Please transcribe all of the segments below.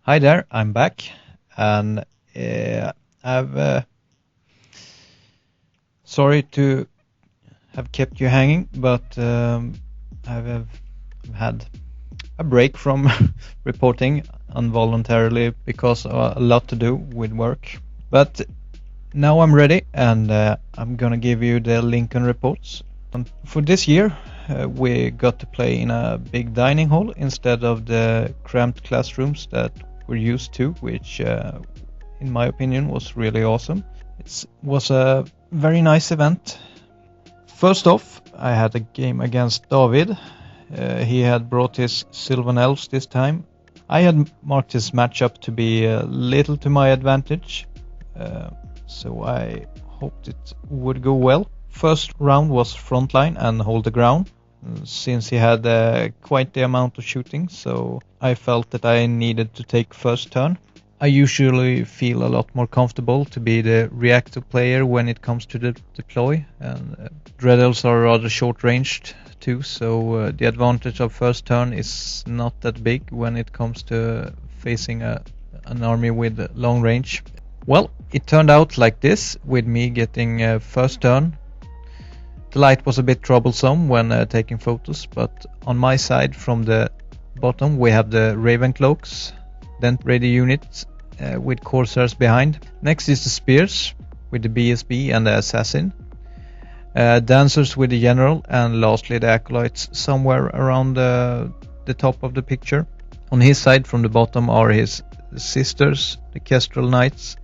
Hi there, I'm back, and I've sorry to have kept you hanging, but I've had a break from reporting involuntarily because a lot to do with work. But now I'm ready, and I'm gonna give you the Lincon reports. And for this year, we got to play in a big dining hall instead of the cramped classrooms that we're used to, which, in my opinion, was really awesome. It was a very nice event. First off, I had a game against David. He had brought his Sylvan Elves this time. I had marked his matchup to be a little to my advantage, so I hoped it would go well. First round was frontline and hold the ground, since he had quite the amount of shooting, so I felt that I needed to take first turn. I usually feel a lot more comfortable to be the reactive player when it comes to the deploy, and Dread Elves are rather short-ranged too, so the advantage of first turn is not that big when it comes to facing an army with long range. Well, it turned out like this, with me getting first turn. The light was a bit troublesome when taking photos, but on my side from the bottom we have the Raven Cloaks, then radio units with Corsairs behind. Next is the Spears with the BSB and the Assassin. Dancers with the General, and lastly the Acolytes somewhere around the top of the picture. On his side from the bottom are his sisters, the Kestrel Knights,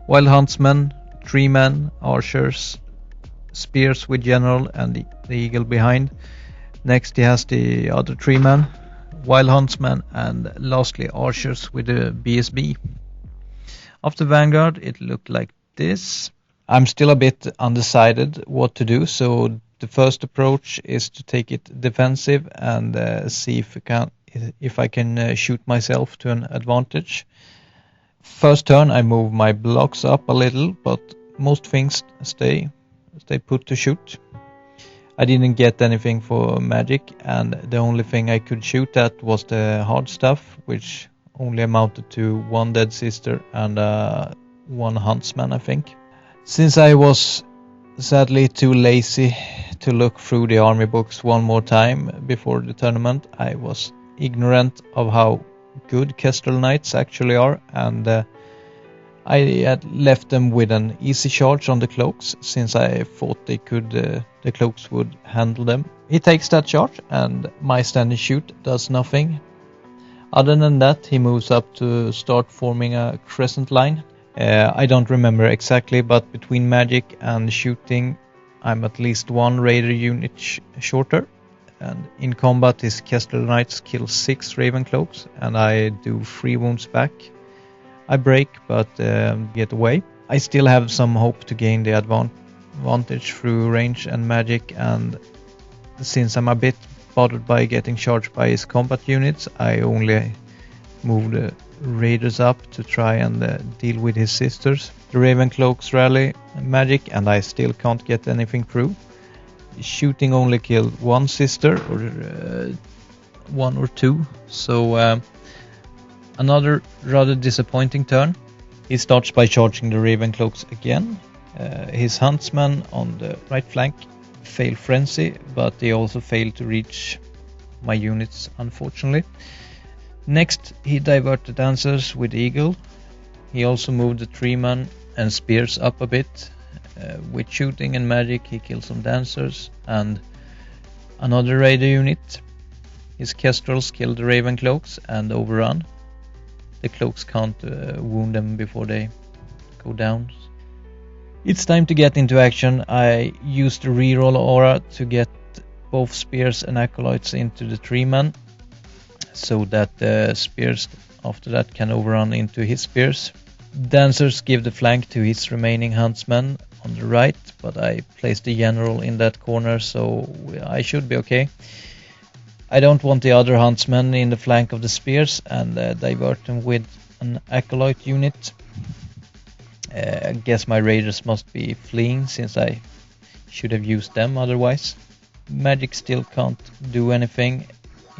Wild Huntsmen, Tree Men, Archers, Spears with General and the Eagle behind. Next he has the other Tree Men, Wild Huntsmen, and lastly Archers with the BSB. After Vanguard it looked like this. I'm still a bit undecided what to do, so the first approach is to take it defensive and see if I can shoot myself to an advantage. First turn I move my blocks up a little, but most things stay put to shoot. I didn't get anything for magic, and the only thing I could shoot at was the hard stuff, which only amounted to one dead sister and one huntsman, I think. Since I was sadly too lazy to look through the army books one more time before the tournament, I was ignorant of how good Kestrel Knights actually are, and I had left them with an easy charge on the cloaks, since I thought the cloaks would handle them. He takes that charge, and my standing shoot does nothing. Other than that, he moves up to start forming a crescent line. I don't remember exactly, but between magic and shooting, I'm at least one raider unit shorter. And in combat, his Kestrel Knights kill 6 Raven Cloaks, and I do 3 wounds back. I break, but get away. I still have some hope to gain the advantage through range and magic, and since I'm a bit bothered by getting charged by his combat units, I only move the raiders up to try and deal with his sisters. The Raven Cloaks rally magic, and I still can't get anything through. Shooting only killed one sister, or 1 or 2, so another rather disappointing turn. He starts by charging the Raven Cloaks again. His huntsman on the right flank failed frenzy, but they also failed to reach my units, unfortunately. Next he diverted dancers with Eagle. He also moved the Tree Men and Spears up a bit. With shooting and magic he killed some dancers and another raider unit. His Kestrels killed the Raven Cloaks and overrun. The cloaks can't wound them before they go down. It's time to get into action. I used the reroll aura to get both Spears and Acolytes into the Tree Men, so that the Spears after that can overrun into his Spears. Dancers give the flank to his remaining huntsmen on the right, but I placed the General in that corner, so I should be okay. I don't want the other huntsmen in the flank of the Spears, and divert them with an Acolyte unit. I guess my raiders must be fleeing, since I should have used them otherwise. Magic still can't do anything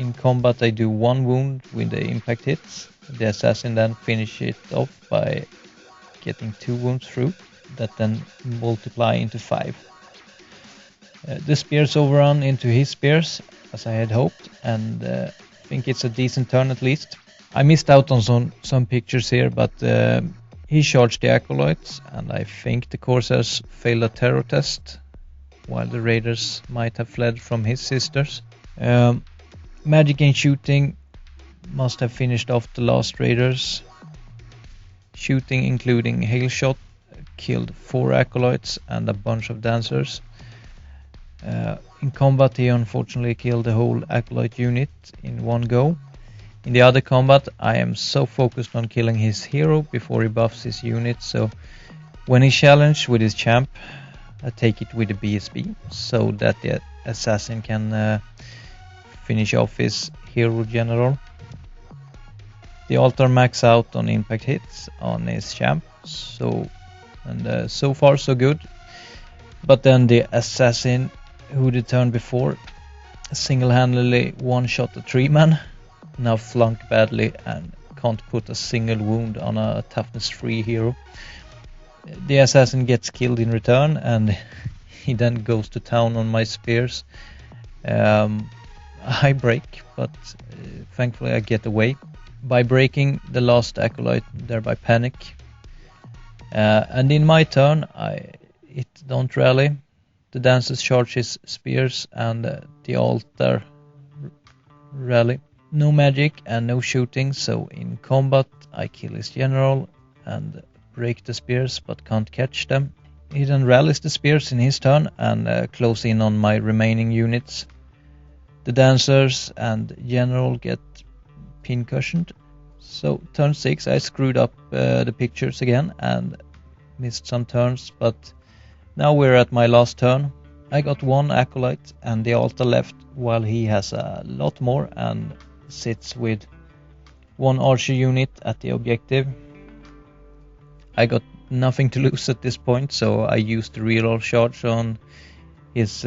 In combat I do 1 wound with the impact hits. The assassin then finish it off by getting 2 wounds through that then multiply into 5. The spears overrun into his spears as I had hoped, and I think it's a decent turn at least. I missed out on some pictures here, but he charged the acolytes, and I think the Corsairs failed a terror test, while the raiders might have fled from his sisters. Magic and shooting must have finished off the last raiders. Shooting, including hail shot, killed 4 acolytes and a bunch of dancers. In combat he unfortunately killed the whole acolyte unit in one go. In the other combat I am so focused on killing his hero before he buffs his unit, so when he's challenged with his champ I take it with the BSB so that the assassin can finish off his hero general. The altar max out on impact hits on his champ, so far so good. But then the assassin who the turn before single-handedly one-shot a 3-man, now flunk badly and can't put a single wound on a toughness 3 hero. The assassin gets killed in return and he then goes to town on my spears. I break, but thankfully I get away. By breaking the last acolyte, thereby panic. And in my turn, it don't rally. The dancers charge his spears and the altar rally. No magic and no shooting, so in combat I kill his general and break the spears but can't catch them. He then rallies the spears in his turn and close in on my remaining units. The dancers and general get pincushioned. So turn 6 I screwed up the pictures again and missed some turns, but now we're at my last turn. I got 1 acolyte and the altar left, while he has a lot more and sits with 1 archer unit at the objective. I got nothing to lose at this point, so I used the reroll charge on his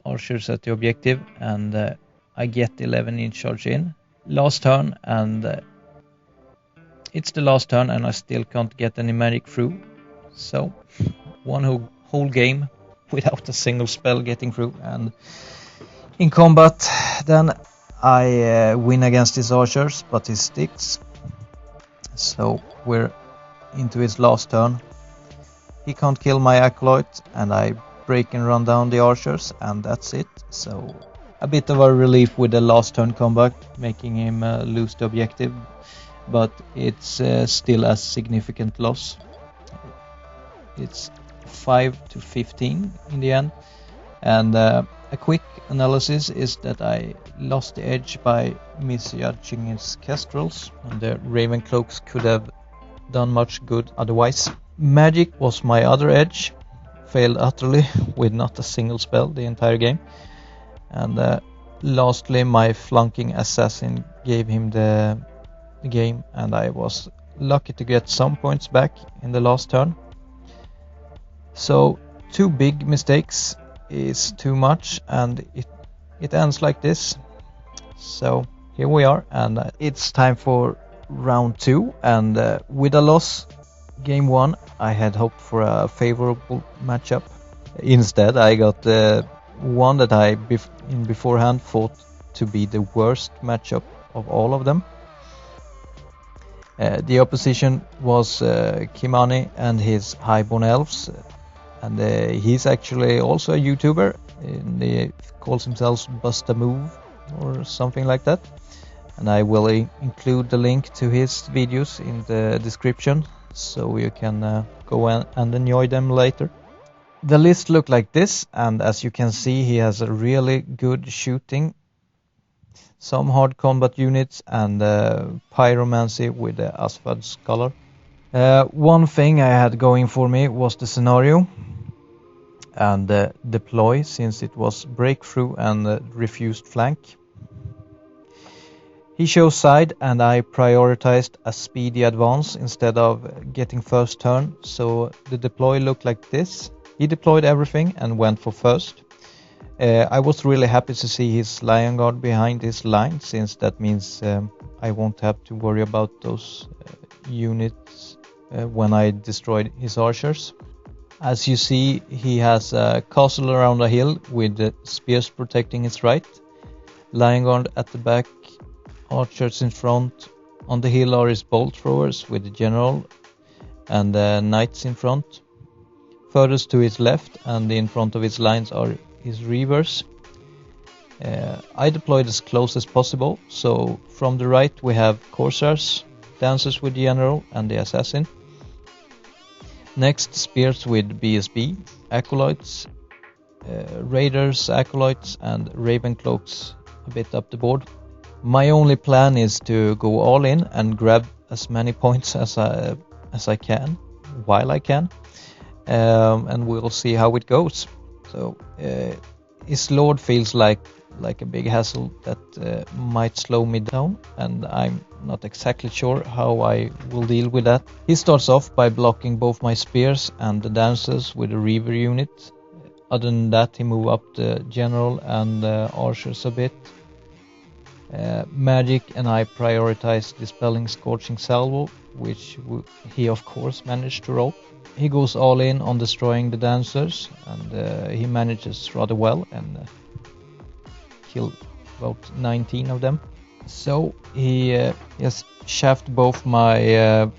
archers at the objective, and I get 11 in charge in. Last turn, and it's the last turn and I still can't get any magic through. So one whole game without a single spell getting through, and in combat then I win against his archers, but he sticks. So we're into his last turn. He can't kill my acolyte and I break and run down the archers, and that's it. So a bit of a relief with the last turn combat, making him lose the objective, but it's still a significant loss. It's 5-15 in the end, and a quick analysis is that I lost the edge by misjudging his kestrels, and the Ravencloaks could have done much good otherwise. Magic was my other edge, failed utterly with not a single spell the entire game. And lastly, my flunking assassin gave him the game, and I was lucky to get some points back in the last turn. So 2 big mistakes is too much, and it ends like this. So here we are, and it's time for round 2, and with a loss game 1 I had hoped for a favorable matchup. Instead I got one that I beforehand thought to be the worst matchup of all of them. The opposition was Kimani and his Highborn Elves, and he's actually also a YouTuber, and he calls himself Bust a Move or something like that, and I will include the link to his videos in the description so you can go and enjoy them later. The list looked like this, and as you can see he has a really good shooting, some hard combat units, and pyromancy with the Asphalt Scholar. One thing I had going for me was the scenario and deploy, since it was breakthrough and refused flank. He chose side and I prioritized a speedy advance instead of getting first turn, so the deploy looked like this. He deployed everything and went for first. I was really happy to see his Lion Guard behind his line, since that means I won't have to worry about those units when I destroyed his archers. As you see, he has a castle around a hill with the spears protecting his right, Lion Guard at the back, archers in front. On the hill are his bolt throwers with the general and knights in front. Furthest to his left and in front of his lines are his reavers. I deployed as close as possible, so from the right we have corsairs, dancers with the general and the assassin. Next, spears with BSB, acolytes, raiders, acolytes and ravencloaks a bit up the board. My only plan is to go all in and grab as many points as I can, while I can, and we'll see how it goes. So his lord feels like a big hassle that might slow me down, and I'm not exactly sure how I will deal with that. He starts off by blocking both my spears and the dancers with a reaver unit. Other than that, he moves up the general and archers a bit. Magic and I prioritize dispelling Scorching Salvo, which he of course managed to roll. He goes all in on destroying the dancers, and he manages rather well and kill about 19 of them. So he has shafted both my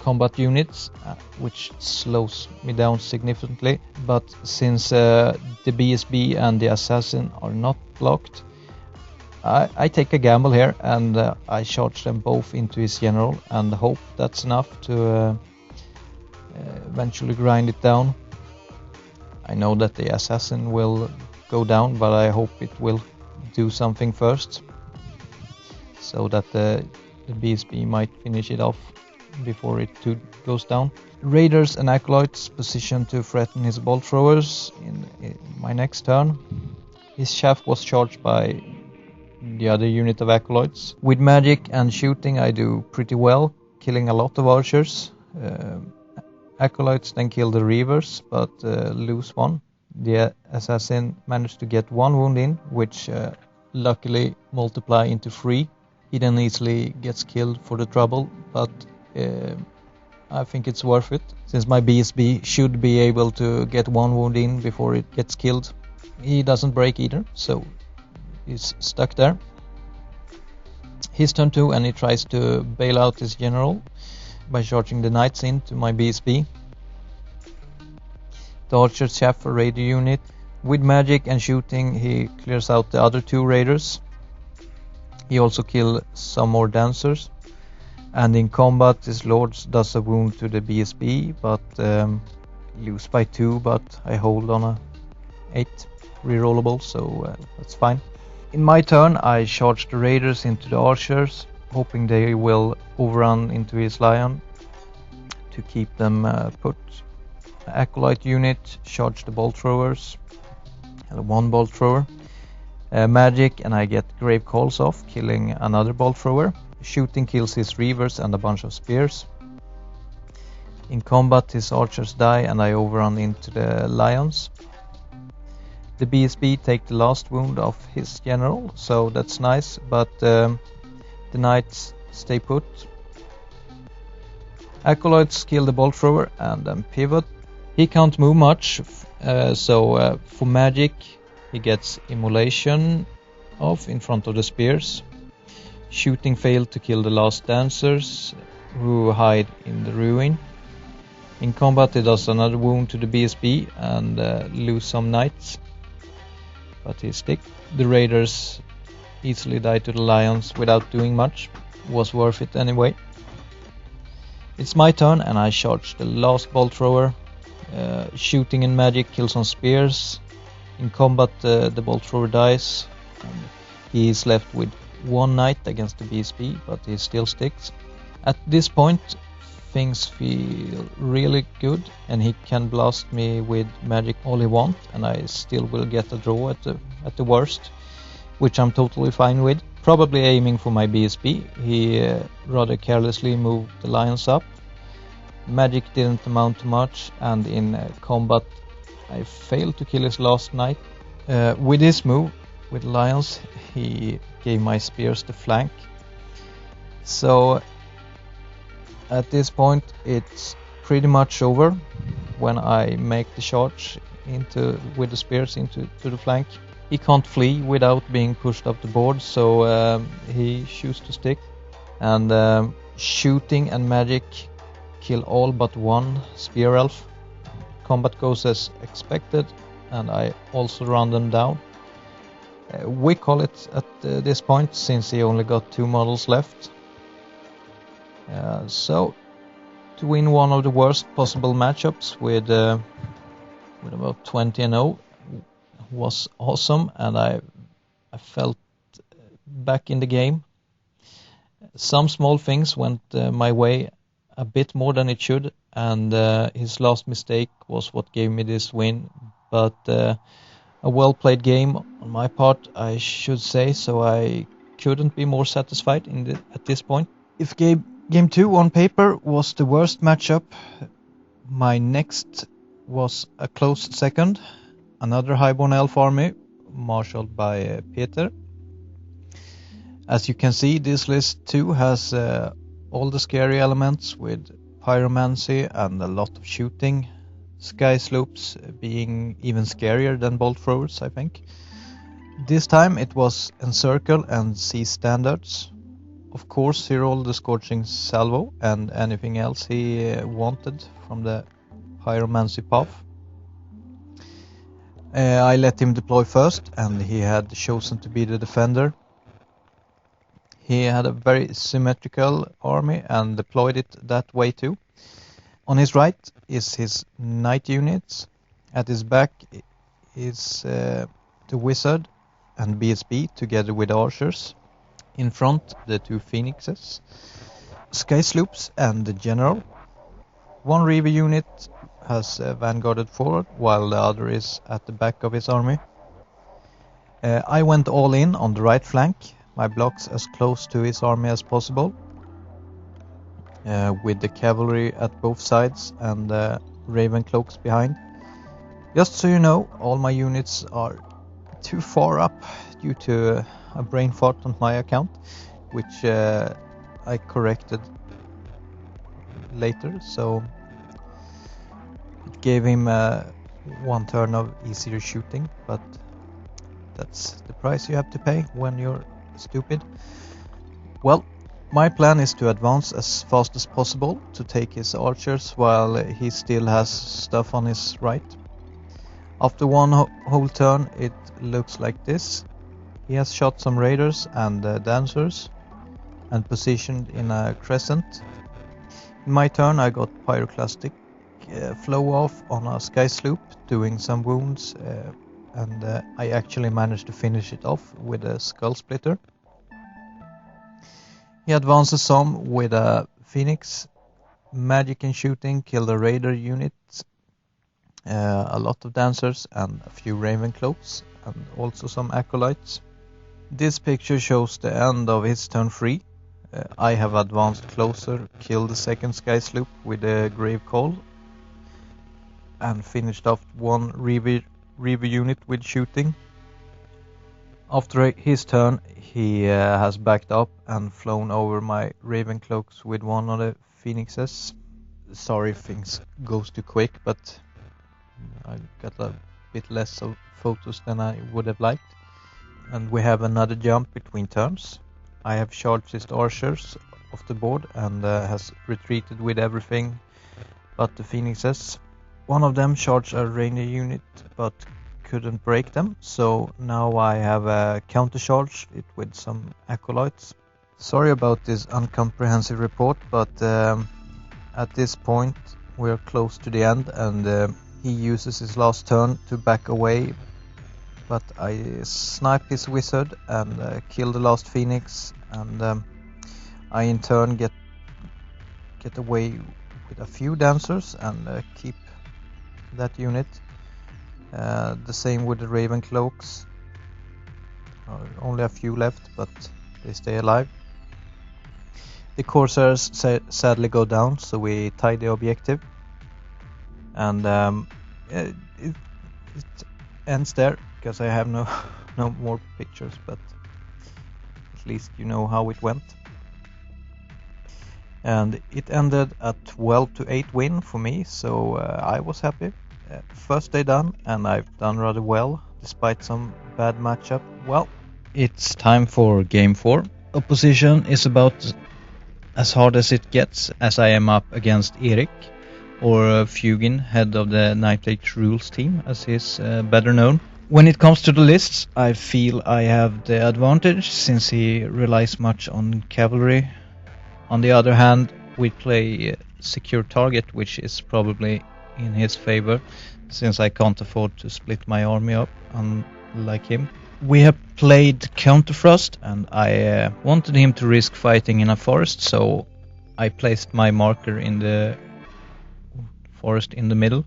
combat units, which slows me down significantly. But since the BSB and the assassin are not blocked, I take a gamble here and I charge them both into his general and hope that's enough to eventually grind it down. I know that the assassin will go down, but I hope it will do something first, so that the BSB might finish it off before it too goes down. Raiders and acolytes positioned to threaten his bolt throwers in my next turn. His shaft was charged by the other unit of acolytes. With magic and shooting I do pretty well, killing a lot of archers. Acolytes then kill the reavers, but lose one. The assassin managed to get one wound in, which luckily multiply into 3. He then easily gets killed for the trouble, but I think it's worth it, since my BSB should be able to get one wound in before it gets killed. He doesn't break either, so he's stuck there. His turn 2, and he tries to bail out his general by charging the knights into my BSB. The archer chaff a raider unit. With magic and shooting he clears out the other 2 raiders. He also kills some more dancers. And in combat his lord does a wound to the BSB, but lose by 2, but I hold on a 8 rerollable, so that's fine. In my turn I charge the raiders into the archers, hoping they will overrun into his lion to keep them put. Acolyte unit charge the bolt throwers, one bolt thrower. Magic and I get grave calls off, killing another bolt thrower. Shooting kills his reavers and a bunch of spears. In combat his archers die and I overrun into the lions. The BSB take the last wound of his general, so that's nice, but the knights stay put. Acolytes kill the bolt thrower and then pivot. He can't move much, so for magic he gets immolation off in front of the spears. Shooting failed to kill the last dancers, who hide in the ruin. In combat he does another wound to the BSB and lose some knights, but he stick. The raiders easily die to the lions without doing much. Was worth it anyway. It's my turn and I charge the last bolt thrower. Shooting and magic kills some spears. In combat the bolt thrower dies. And he is left with 1 knight against the BSB, but he still sticks. At this point things feel really good, and he can blast me with magic all he wants, and I still will get a draw at the worst, which I'm totally fine with. Probably aiming for my BSB, he rather carelessly moved the lions up. Magic didn't amount to much, and in combat I failed to kill his last knight, With this move, with Lions, he gave my spears the flank. So at this point it's pretty much over when I make the charge with the spears into the flank. He can't flee without being pushed up the board, so he chooses to stick. And shooting and magic kill all but one spear elf. Combat goes as expected, and I also run them down. We call it at this point, since he only got 2 models left. So to win one of the worst possible matchups with about 20-0 was awesome, and I felt back in the game. Some small things went my way a bit more than it should, and his last mistake was what gave me this win. But a well-played game on my part, I should say, so I couldn't be more satisfied at this point. If Game 2 on paper was the worst matchup, my next was a close second. Another highborn elf army, marshaled by Peter. As you can see, this list too has all the scary elements with pyromancy and a lot of shooting. Sky slopes being even scarier than bolt throwers, I think. This time it was encircle and sea standards. Of course, he rolled the Scorching Salvo and anything else he wanted from the pyromancy path. I let him deploy first, and he had chosen to be the defender. He had a very symmetrical army and deployed it that way too. On his right is his knight units. At his back is the wizard and BSB together with archers. In front, the 2 phoenixes, sky sloops and the general. One reaver unit has vanguarded forward, while the other is at the back of his army. I went all in on the right flank, my blocks as close to his army as possible, with the cavalry at both sides and raven cloaks behind. Just so you know, all my units are too far up due to a brain fart on my account, which I corrected later, so it gave him 1 turn of easier shooting, but that's the price you have to pay when you're stupid. Well, my plan is to advance as fast as possible to take his archers while he still has stuff on his right. After one whole turn it looks like this. He has shot some raiders and dancers and positioned in a crescent. In my turn I got pyroclastic flow off on a sky sloop, doing some wounds, and I actually managed to finish it off with a skull splitter. He advances some with a phoenix, magic and shooting, killed a raider unit, a lot of dancers and a few raven cloaks, and also some acolytes. This picture shows the end of his turn 3. I have advanced closer, killed the second sky sloop with a grave call, and finished off one reaver unit with shooting. After his turn he has backed up and flown over my raven cloaks with one of the phoenixes. Sorry if things goes too quick, but I got a bit less of photos than I would have liked. And we have another jump between turns. I have charged his archers off the board and has retreated with everything but the phoenixes. One of them charged a ranger unit but couldn't break them, so now I have a counter charge it with some acolytes. Sorry about this uncomprehensive report, but at this point we're close to the end, and he uses his last turn to back away, but I snipe his wizard and kill the last phoenix, and I in turn get away with a few dancers and keep that unit. The same with the raven cloaks. Only a few left, but they stay alive. The corsairs sadly go down, so we tie the objective, and it ends there. because I have no no more pictures, but at least you know how it went. And it ended a 12-8 win for me, so I was happy. First day done, and I've done rather well despite some bad matchup. Well, it's time for game 4. Opposition is about as hard as it gets, as I am up against Erik, or Fugin, head of the Night Rules team, as he's better known. When it comes to the lists, I feel I have the advantage, since he relies much on cavalry. On the other hand, we play secure target, which is probably in his favor, since I can't afford to split my army up, unlike him. We have played Counterfrost, and I wanted him to risk fighting in a forest, so I placed my marker in the forest in the middle.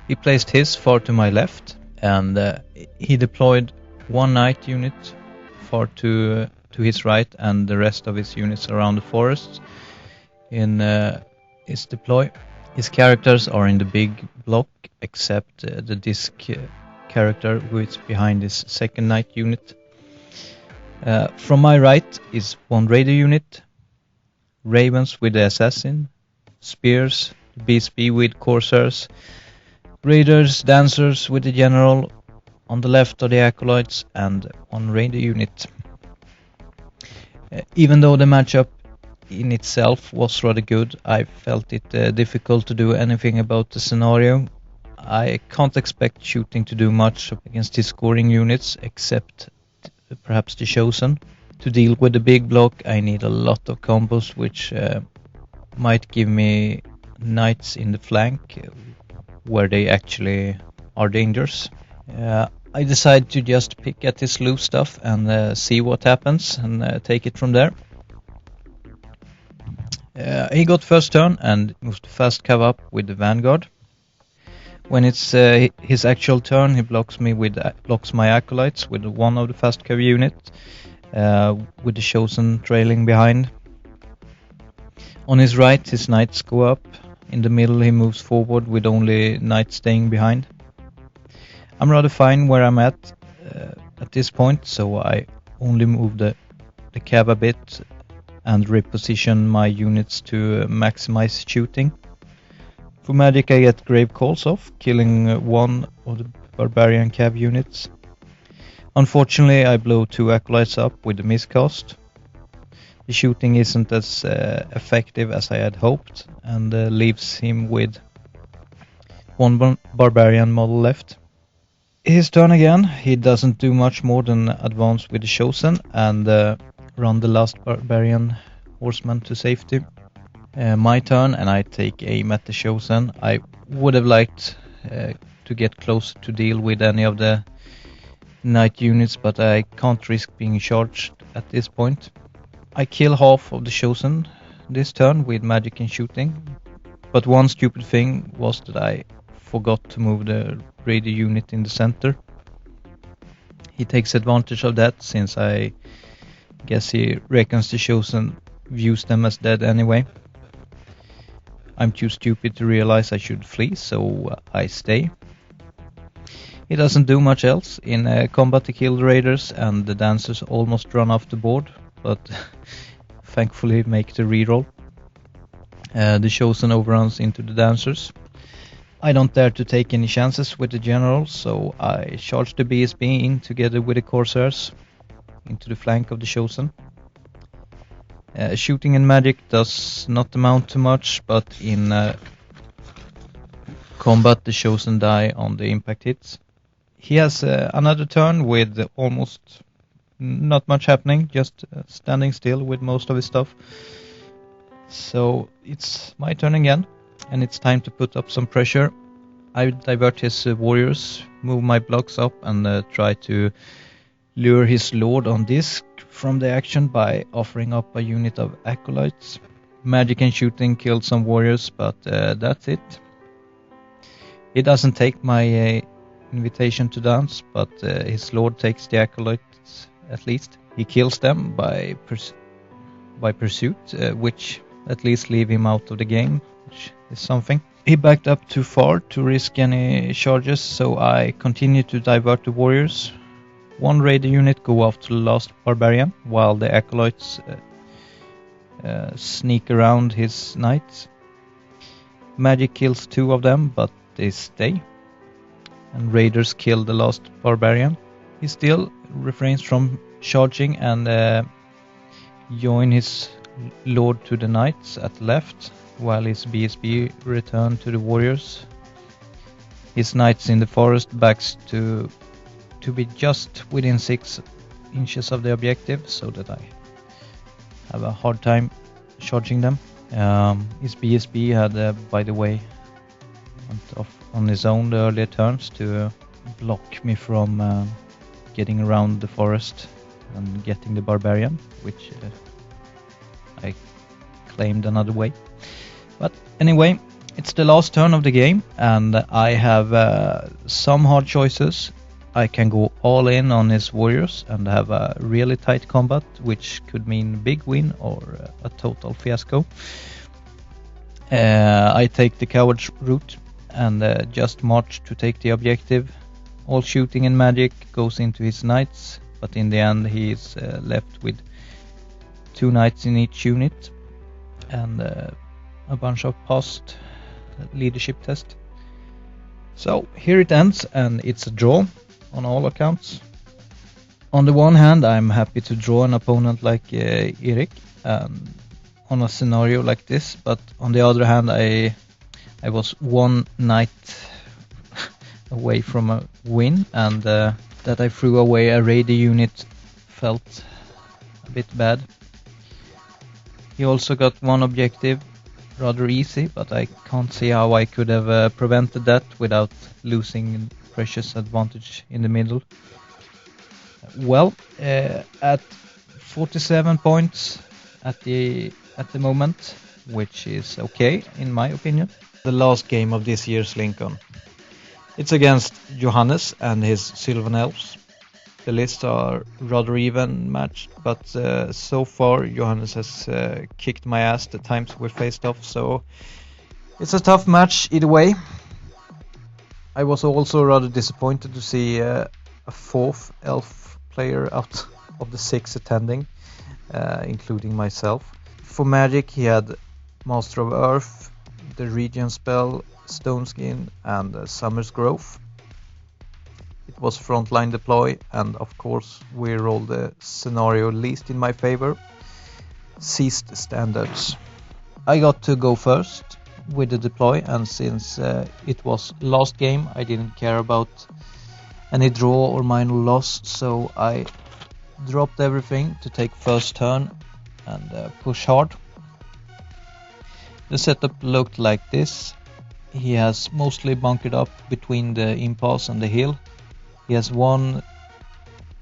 He placed his far to my left, and he deployed one knight unit far to his right, and the rest of his units around the forest in his deploy. His characters are in the big block, except the disc character who is behind his second knight unit. From my right is one raider unit, ravens with the assassin, spears, BSB with corsairs, raiders, dancers with the general. On the left are the acolytes and one raider unit. Even though the matchup in itself was rather good, I felt it difficult to do anything about the scenario. I can't expect shooting to do much against his scoring units, except perhaps the Chosen. To deal with the big block, I need a lot of combos, which might give me knights in the flank, where they actually are dangerous. I decided to just pick at his loose stuff and see what happens, and take it from there. He got first turn and moved fast cav up with the Vanguard. When it's his actual turn, he blocks my acolytes with one of the fast cav unit, with the Chosen trailing behind. On his right, his knights go up. In the middle, he moves forward with only knights staying behind. I'm rather fine where I'm at this point, so I only move the cav a bit and reposition my units to maximize shooting. For magic, I get grave calls off, killing one of the barbarian cav units. Unfortunately, I blow two acolytes up with the miscast. The shooting isn't as effective as I had hoped, and leaves him with one barbarian model left. His turn again. He doesn't do much more than advance with the Chosen and run the last barbarian horseman to safety. My turn, and I take aim at the Chosen. I would have liked to get closer to deal with any of the knight units, but I can't risk being charged at this point. I kill half of the Chosen this turn with magic and shooting, but one stupid thing was that I forgot to move the raider unit in the center. He takes advantage of that, since I guess he reckons the Chosen views them as dead anyway. I'm too stupid to realize I should flee, so I stay. He doesn't do much else. In combat he killed raiders, and the dancers almost run off the board, but thankfully make the reroll. The Chosen overruns into the dancers. I don't dare to take any chances with the general, so I charge the BSB in together with the corsairs into the flank of the Chosen. Shooting and magic does not amount to much, but in combat the Chosen die on the impact hits. He has another turn with almost not much happening, just standing still with most of his stuff. So it's my turn again, and it's time to put up some pressure. I divert his warriors, move my blocks up, and try to lure his lord on disc from the action by offering up a unit of acolytes. Magic and shooting killed some warriors, but that's it. He doesn't take my invitation to dance, but his lord takes the acolytes at least. He kills them by pursuit, which at least leave him out of the game, which is something. He backed up too far to risk any charges, so I continued to divert the warriors. One raider unit go after the last barbarian, while the acolytes sneak around his knights. Magic kills 2 of them, but they stay. And raiders kill the last barbarian. He still refrains from charging and join his lord to the knights at the left, while his BSB return to the warriors. His knights in the forest backs to be just within 6 inches of the objective, so that I have a hard time charging them. His BSB had, by the way, went off on his own the earlier turns to block me from getting around the forest and getting the barbarian, which I claimed another way. But anyway, it's the last turn of the game, and I have some hard choices. I can go all in on his warriors and have a really tight combat, which could mean big win or a total fiasco. I take the coward's route and just march to take the objective. All shooting and magic goes into his knights, but in the end he is left with 2 knights in each unit and a bunch of past leadership test. So here it ends, and it's a draw on all accounts. On the one hand, I'm happy to draw an opponent like Erik on a scenario like this, but on the other hand, I was 1 knight away from a win, and that I threw away a raider unit felt a bit bad. He also got 1 objective, rather easy, but I can't see how I could have prevented that without losing precious advantage in the middle. Well, at 47 points at the moment, which is okay in my opinion. The last game of this year's Lincon. It's against Johannes and his Sylvan Elves. The lists are rather even matched, but so far Johannes has kicked my ass the times we faced off, so it's a tough match either way. I was also rather disappointed to see a 4th elf player out of the 6 attending, including myself. For magic he had Master of Earth, the Regen spell, Stoneskin and Summer's Growth. It was frontline deploy, and of course we rolled the scenario least in my favor, Seized Standards. I got to go first with the deploy, and since it was last game I didn't care about any draw or minor loss, so I dropped everything to take first turn and push hard. The setup looked like this. He has mostly bunkered up between the impasse and the hill. He has 1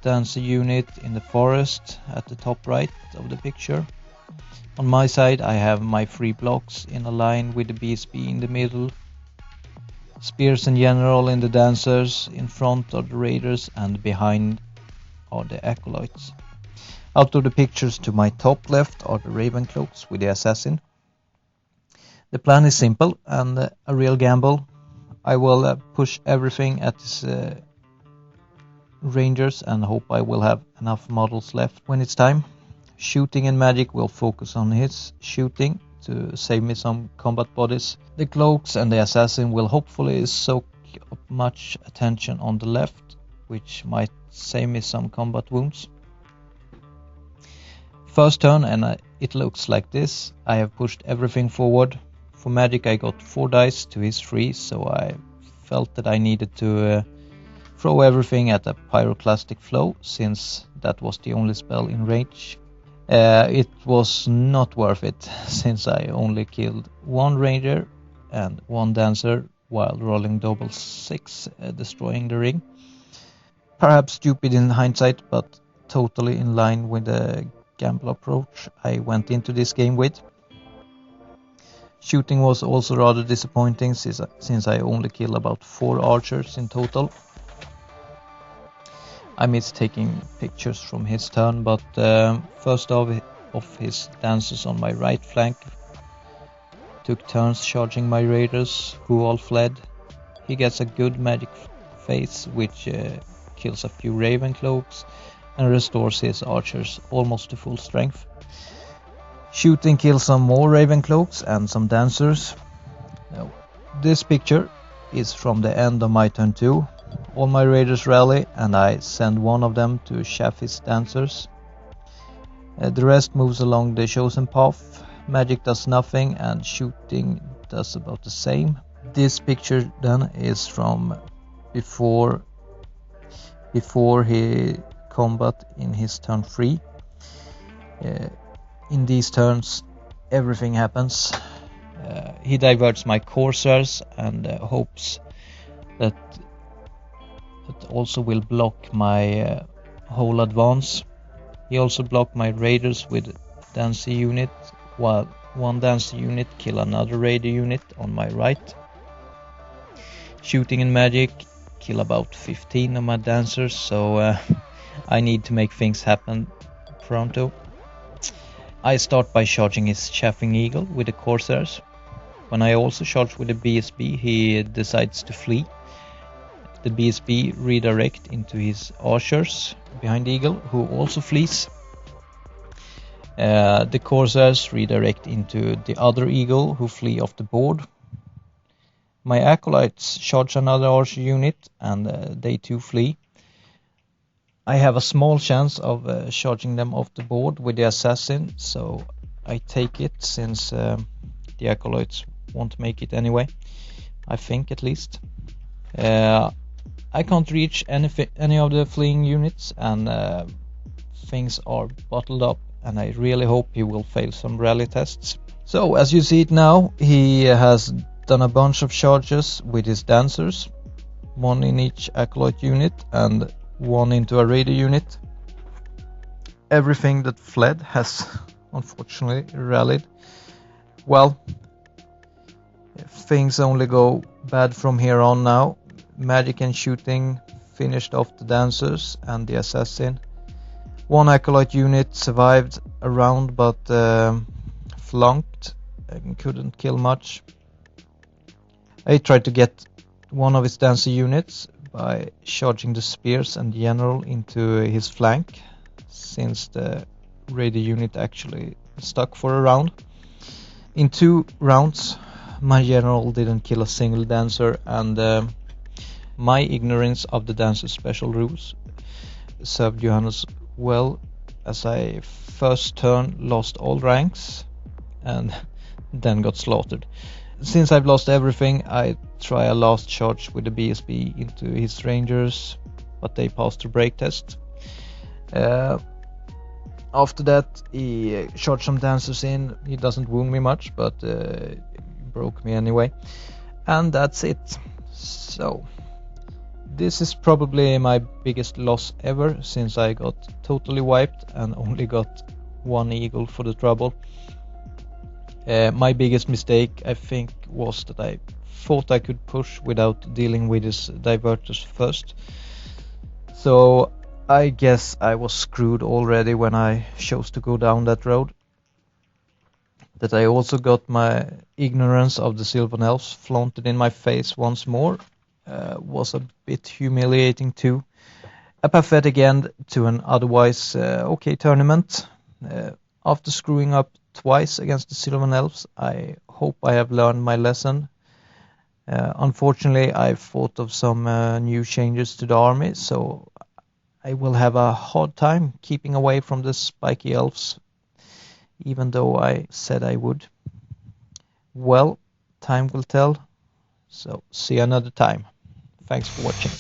dancer unit in the forest at the top right of the picture. On my side I have my 3 blocks in a line with the BSB in the middle. Spears and general in the dancers, in front are the raiders, and behind are the acolytes. Out of the pictures to my top left are the Ravencloaks with the assassin. The plan is simple and a real gamble. I will push everything at his rangers and hope I will have enough models left when it's time. Shooting and magic will focus on his shooting to save me some combat bodies. The cloaks and the assassin will hopefully soak up much attention on the left, which might save me some combat wounds. First turn, and it looks like this. I have pushed everything forward. For magic I got 4 dice to his 3, so I felt that I needed to throw everything at a pyroclastic flow, since that was the only spell in range. It was not worth it, since I only killed 1 ranger and 1 dancer while rolling double 6, destroying the ring. Perhaps stupid in hindsight, but totally in line with the gamble approach I went into this game with. Shooting was also rather disappointing, since I only killed about 4 archers in total. I missed taking pictures from his turn, but first of his dancers on my right flank took turns charging my raiders, who all fled. He gets a good magic phase, which kills a few Ravencloaks and restores his archers almost to full strength. Shooting kills some more Ravencloaks and some dancers. Now, this picture is from the end of my turn 2. All my raiders rally and I send one of them to chaff his dancers. The rest moves along the chosen path. Magic does nothing and shooting does about the same. This picture then is from before he combat in his turn 3. In these turns everything happens. He diverts my coursers and hopes that also will block my whole advance. He also blocked my raiders with Dancer unit, while one Dancer unit kill another raider unit on my right. Shooting and magic kill about 15 of my dancers, so I need to make things happen pronto. I start by charging his chaffing eagle with the corsairs. When I also charge with the BSB, he decides to flee. The BSB redirect into his archers behind the eagle, who also flees. The corsairs redirect into the other eagle, who flee off the board. My acolytes charge another archer unit, and they too flee. I have a small chance of charging them off the board with the assassin, so I take it, since the acolytes won't make it anyway, I think at least. I can't reach any of the fleeing units, and things are bottled up, and I really hope he will fail some rally tests. So as you see it now, he has done a bunch of charges with his dancers, one in each acolyte unit and one into a raider unit. Everything that fled has unfortunately rallied. Well, things only go bad from here on now. Magic and shooting finished off the dancers and the assassin. One acolyte unit survived a round, but flunked and couldn't kill much. I tried to get one of his dancer units by charging the spears and general into his flank, since the raider unit actually stuck for a round. In 2 rounds my general didn't kill a single dancer, and my ignorance of the dancer's special rules served Johannes well, as I first turn lost all ranks and then got slaughtered. Since I've lost everything, I try a last charge with the BSB into his rangers, but they passed the break test. After that he charged some dancers in. He doesn't wound me much, but broke me anyway, and that's it. So this is probably my biggest loss ever, since I got totally wiped and only got 1 eagle for the trouble. My biggest mistake, I think, was that I thought I could push without dealing with his diverters first. So I guess I was screwed already when I chose to go down that road. That I also got my ignorance of the Sylvan Elves flaunted in my face once more was a bit humiliating too. A pathetic end to an otherwise okay tournament. After screwing up twice against the Sylvan Elves, I hope I have learned my lesson. Unfortunately, I've thought of some new changes to the army, so I will have a hard time keeping away from the spiky elves, even though I said I would. Well, time will tell, so see you another time. Thanks for watching.